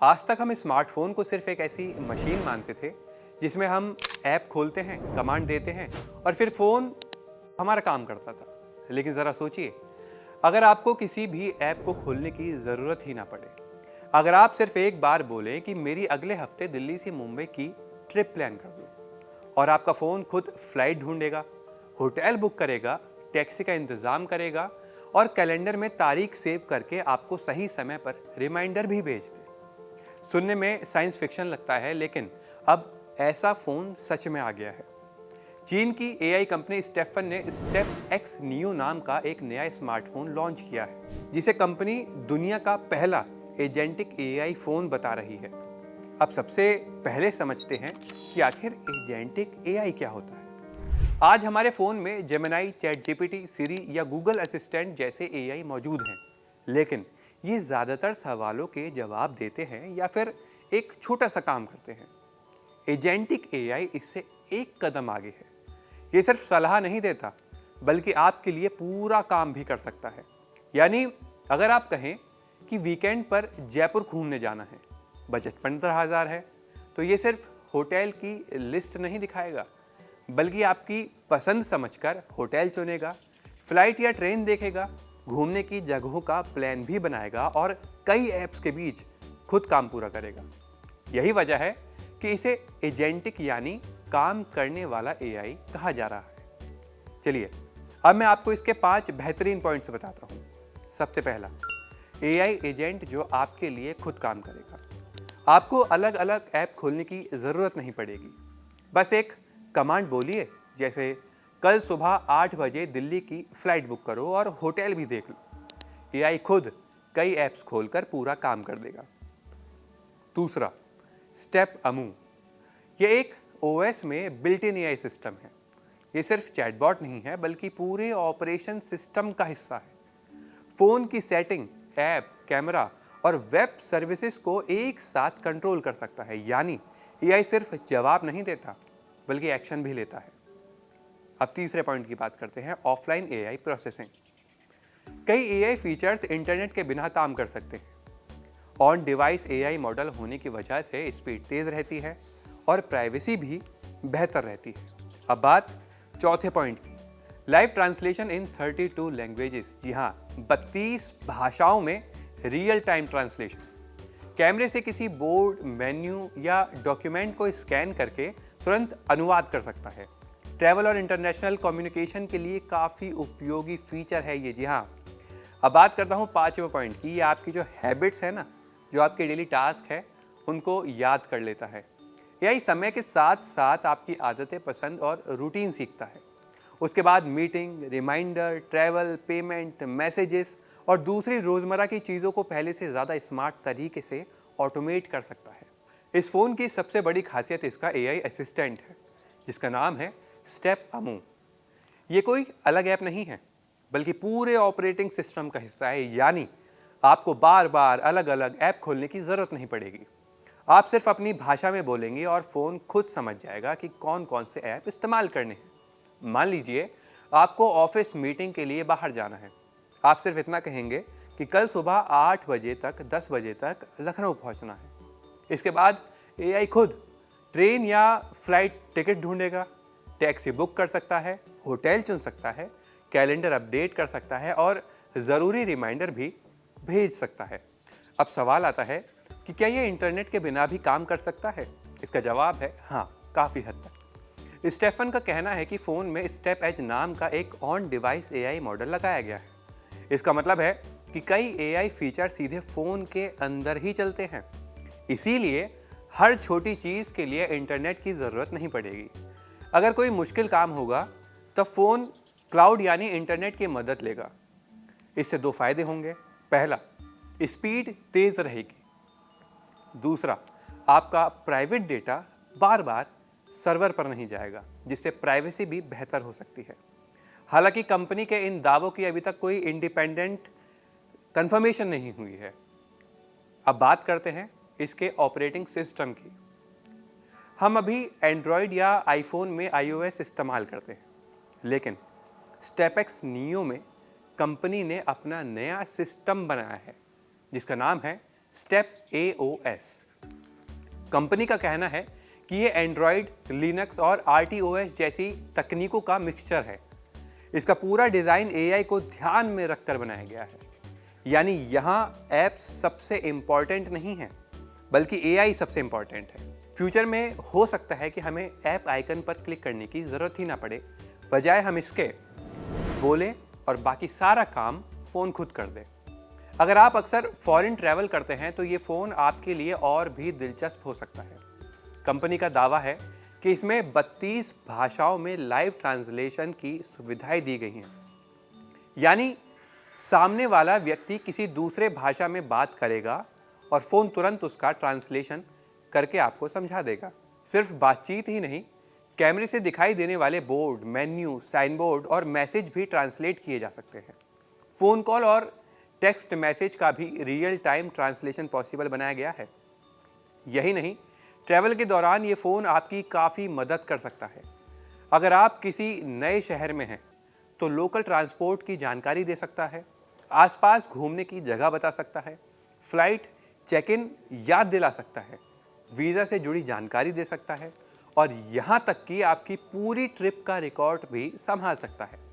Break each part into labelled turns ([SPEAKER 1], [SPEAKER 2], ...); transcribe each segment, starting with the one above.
[SPEAKER 1] आज तक हम स्मार्टफोन को सिर्फ एक ऐसी मशीन मानते थे जिसमें हम ऐप खोलते हैं, कमांड देते हैं और फिर फ़ोन हमारा काम करता था। लेकिन ज़रा सोचिए, अगर आपको किसी भी ऐप को खोलने की ज़रूरत ही ना पड़े, अगर आप सिर्फ एक बार बोलें कि मेरी अगले हफ्ते दिल्ली से मुंबई की ट्रिप प्लान कर दो और आपका फ़ोन खुद फ्लाइट ढूंढेगा, होटल बुक करेगा, टैक्सी का इंतज़ाम करेगा और कैलेंडर में तारीख सेव करके आपको सही समय पर रिमाइंडर भी भेज दे। सुनने में साइंस फिक्शन लगता है, लेकिन अब ऐसा फोन सच में आ गया है। चीन की एआई कंपनी स्टेफन ने स्टेप एक्स नियो नाम का एक नया स्मार्टफोन लॉन्च किया है, जिसे कंपनी दुनिया का पहला एजेंटिक एआई फोन बता रही है। अब सबसे पहले समझते हैं कि आखिर एजेंटिक एआई क्या होता है। आज हमारे फोन में जेमिनाई, चैट जीपीटी, सिरी या गूगल असिस्टेंट जैसे एआई मौजूद हैं, लेकिन ये ज़्यादातर सवालों के जवाब देते हैं या फिर एक छोटा सा काम करते हैं। एजेंटिक एआई इससे एक कदम आगे है। ये सिर्फ सलाह नहीं देता, बल्कि आपके लिए पूरा काम भी कर सकता है। यानी अगर आप कहें कि वीकेंड पर जयपुर घूमने जाना है, बजट 15,000 है, तो ये सिर्फ होटल की लिस्ट नहीं दिखाएगा, बल्कि आपकी पसंद समझकर होटल चुनेगा, फ्लाइट या ट्रेन देखेगा, घूमने की जगहों का प्लान भी बनाएगा और कई ऐप्स के बीच खुद काम पूरा करेगा। यही वजह है कि इसे एजेंटिक यानी काम करने वाला एआई कहा जा रहा है। चलिए, अब मैं आपको इसके 5 बेहतरीन पॉइंट्स बताता हूँ। सबसे पहला, एआई एजेंट जो आपके लिए खुद काम करेगा। आपको अलग अलग ऐप खोलने की ज़रूरत नहीं पड़ेगी। बस एक कमांड बोलिए, जैसे कल सुबह 8 बजे दिल्ली की फ्लाइट बुक करो और होटल भी देख लो। एआई खुद कई ऐप्स खोलकर पूरा काम कर देगा। दूसरा, स्टेप अमू। ये एक ओएस में बिल्ट इन एआई सिस्टम है। ये सिर्फ चैटबॉट नहीं है, बल्कि पूरे ऑपरेशन सिस्टम का हिस्सा है। फोन की सेटिंग, ऐप, कैमरा और वेब सर्विसेज को एक साथ कंट्रोल कर सकता है। यानी एआई सिर्फ जवाब नहीं देता, बल्कि एक्शन भी लेता है। अब तीसरे पॉइंट की बात करते हैं, ऑफलाइन एआई प्रोसेसिंग। कई एआई फीचर्स इंटरनेट के बिना काम कर सकते हैं। ऑन डिवाइस एआई मॉडल होने की वजह से स्पीड तेज रहती है और प्राइवेसी भी बेहतर रहती है। अब बात चौथे पॉइंट की, लाइव ट्रांसलेशन इन 32 लैंग्वेजेस। जी हाँ, 32 भाषाओं में रियल टाइम ट्रांसलेशन। कैमरे से किसी बोर्ड, मेन्यू या डॉक्यूमेंट को स्कैन करके तुरंत अनुवाद कर सकता है। ट्रैवल और इंटरनेशनल कम्युनिकेशन के लिए काफ़ी उपयोगी फीचर है ये। जी हाँ। अब बात करता हूँ 5वें पॉइंट की। ये आपकी जो हैबिट्स है ना, जो आपके डेली टास्क है, उनको याद कर लेता है। यही समय के साथ साथ आपकी आदतें, पसंद और रूटीन सीखता है। उसके बाद meeting, reminder, travel, payment, messages और दूसरी रोज़मर्रा की चीज़ों को पहले से ज़्यादा स्मार्ट तरीके से ऑटोमेट कर सकता है। इस फ़ोन की सबसे बड़ी खासियत इसका एआई असिस्टेंट है, जिसका नाम है स्टेप अमू। ये कोई अलग ऐप नहीं है, बल्कि पूरे ऑपरेटिंग सिस्टम का हिस्सा है। यानी आपको बार बार अलग अलग ऐप खोलने की ज़रूरत नहीं पड़ेगी। आप सिर्फ अपनी भाषा में बोलेंगे और फ़ोन खुद समझ जाएगा कि कौन कौन से ऐप इस्तेमाल करने हैं। मान लीजिए आपको ऑफिस मीटिंग के लिए बाहर जाना है। आप सिर्फ इतना कहेंगे कि कल सुबह 8 बजे तक 10 बजे तक लखनऊ पहुंचना है। इसके बाद एआई खुद ट्रेन या फ्लाइट टिकट ढूंढेगा, टैक्सी बुक कर सकता है, होटल चुन सकता है, कैलेंडर अपडेट कर सकता है और ज़रूरी रिमाइंडर भी भेज सकता है। अब सवाल आता है कि क्या ये इंटरनेट के बिना भी काम कर सकता है? इसका जवाब है हाँ, काफ़ी हद तक। स्टेफन का कहना है कि फ़ोन में स्टेप एज नाम का एक ऑन डिवाइस एआई मॉडल लगाया गया है। इसका मतलब है कि कई एआई फीचर सीधे फ़ोन के अंदर ही चलते हैं। इसीलिए हर छोटी चीज़ के लिए इंटरनेट की ज़रूरत नहीं पड़ेगी। अगर कोई मुश्किल काम होगा, तब फ़ोन क्लाउड यानी इंटरनेट की मदद लेगा। इससे 2 फायदे होंगे। पहला, स्पीड तेज़ रहेगी। दूसरा, आपका प्राइवेट डेटा बार बार सर्वर पर नहीं जाएगा, जिससे प्राइवेसी भी बेहतर हो सकती है। हालांकि कंपनी के इन दावों की अभी तक कोई इंडिपेंडेंट कंफर्मेशन नहीं हुई है। अब बात करते हैं इसके ऑपरेटिंग सिस्टम की। हम अभी एंड्रॉयड या आईफोन में iOS इस्तेमाल करते हैं, लेकिन स्टेपएक्स नियो में कंपनी ने अपना नया सिस्टम बनाया है, जिसका नाम है स्टेप AOS। कंपनी का कहना है कि ये एंड्रॉयड, लिनक्स और RTOS जैसी तकनीकों का मिक्सचर है। इसका पूरा डिज़ाइन AI को ध्यान में रखकर बनाया गया है। यानी यहाँ ऐप सबसे इम्पॉर्टेंट नहीं है, बल्कि AI सबसे इम्पॉर्टेंट है। फ्यूचर में हो सकता है कि हमें ऐप आइकन पर क्लिक करने की ज़रूरत ही ना पड़े, बजाय हम इसके बोले और बाकी सारा काम फ़ोन खुद कर दे। अगर आप अक्सर फॉरेन ट्रैवल करते हैं तो ये फ़ोन आपके लिए और भी दिलचस्प हो सकता है। कंपनी का दावा है कि इसमें 32 भाषाओं में लाइव ट्रांसलेशन की सुविधाएं दी गई हैं। यानी सामने वाला व्यक्ति किसी दूसरे भाषा में बात करेगा और फ़ोन तुरंत उसका ट्रांसलेशन करके आपको समझा देगा। सिर्फ बातचीत ही नहीं, कैमरे से दिखाई देने वाले बोर्ड, मेन्यू, साइन बोर्ड और मैसेज भी ट्रांसलेट किए जा सकते हैं। फ़ोन कॉल और टेक्स्ट मैसेज का भी रियल टाइम ट्रांसलेशन पॉसिबल बनाया गया है। यही नहीं, ट्रैवल के दौरान ये फ़ोन आपकी काफ़ी मदद कर सकता है। अगर आप किसी नए शहर में हैं तो लोकल ट्रांसपोर्ट की जानकारी दे सकता है, आसपास घूमने की जगह बता सकता है, फ्लाइट चेक इन याद दिला सकता है, वीज़ा से जुड़ी जानकारी दे सकता है और यहाँ तक कि आपकी पूरी ट्रिप का रिकॉर्ड भी संभाल सकता है।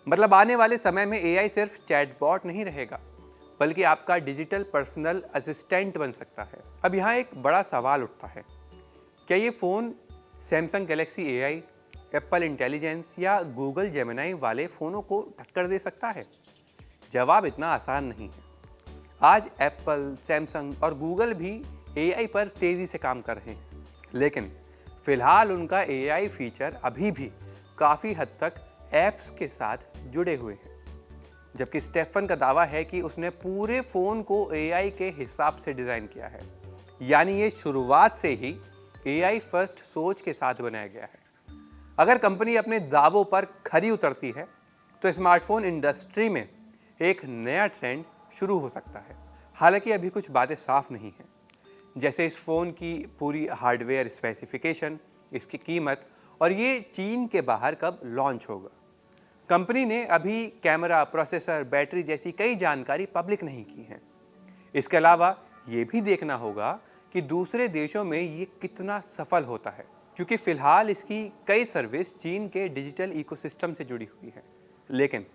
[SPEAKER 1] मतलब आने वाले समय में AI सिर्फ चैटबॉट नहीं रहेगा, बल्कि आपका डिजिटल पर्सनल असिस्टेंट बन सकता है। अब यहाँ एक बड़ा सवाल उठता है, क्या ये phone Samsung Galaxy AI, Apple intelligence या गूगल जेमिनी वाले फ़ोनों को टक्कर दे सकता है? जवाब इतना आसान नहीं है। आज एप्पल, सैमसंग और गूगल भी AI पर तेज़ी से काम कर रहे हैं, लेकिन फ़िलहाल उनका AI फीचर अभी भी काफ़ी हद तक ऐप्स के साथ जुड़े हुए हैं। जबकि स्टेफन का दावा है कि उसने पूरे फ़ोन को AI के हिसाब से डिज़ाइन किया है। यानी ये शुरुआत से ही AI फर्स्ट सोच के साथ बनाया गया है। अगर कंपनी अपने दावों पर खरी उतरती है तो स्मार्टफोन इंडस्ट्री में एक नया ट्रेंड शुरू हो सकता है। हालांकि अभी कुछ बातें साफ नहीं हैं, जैसे इस फ़ोन की पूरी हार्डवेयर स्पेसिफिकेशन, इसकी कीमत और ये चीन के बाहर कब लॉन्च होगा। कंपनी ने अभी कैमरा, प्रोसेसर, बैटरी जैसी कई जानकारी पब्लिक नहीं की है। इसके अलावा ये भी देखना होगा कि दूसरे देशों में ये कितना सफल होता है, क्योंकि फिलहाल इसकी कई सर्विस चीन के डिजिटल इकोसिस्टम से जुड़ी हुई है। लेकिन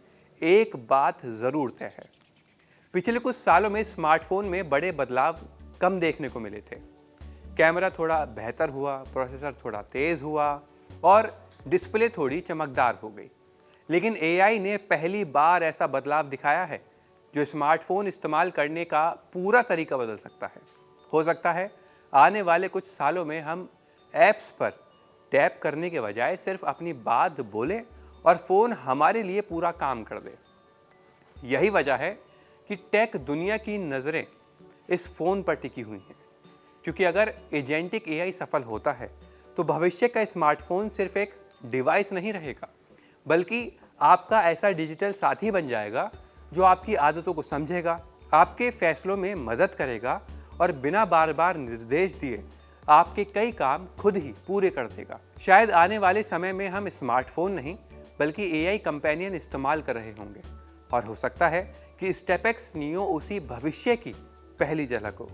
[SPEAKER 1] एक बात ज़रूर तय है, पिछले कुछ सालों में स्मार्टफोन में बड़े बदलाव कम देखने को मिले थे। कैमरा थोड़ा बेहतर हुआ, प्रोसेसर थोड़ा तेज़ हुआ और डिस्प्ले थोड़ी चमकदार हो गई। लेकिन AI ने पहली बार ऐसा बदलाव दिखाया है जो स्मार्टफोन इस्तेमाल करने का पूरा तरीका बदल सकता है। हो सकता है आने वाले कुछ सालों में हम ऐप्स पर टैप करने के बजाय सिर्फ अपनी बात बोले और फ़ोन हमारे लिए पूरा काम कर दे। यही वजह है कि टेक दुनिया की नज़रें इस फ़ोन पर टिकी हुई हैं, क्योंकि अगर एजेंटिक AI सफल होता है तो भविष्य का स्मार्टफोन सिर्फ एक डिवाइस नहीं रहेगा, बल्कि आपका ऐसा डिजिटल साथी बन जाएगा जो आपकी आदतों को समझेगा, आपके फैसलों में मदद करेगा और बिना बार बार निर्देश दिए आपके कई काम खुद ही पूरे कर देगा। शायद आने वाले समय में हम स्मार्टफोन नहीं बल्कि AI कंपेनियन इस्तेमाल कर रहे होंगे और हो सकता है कि स्टेपेक्स नियो उसी भविष्य की पहली झलक हो।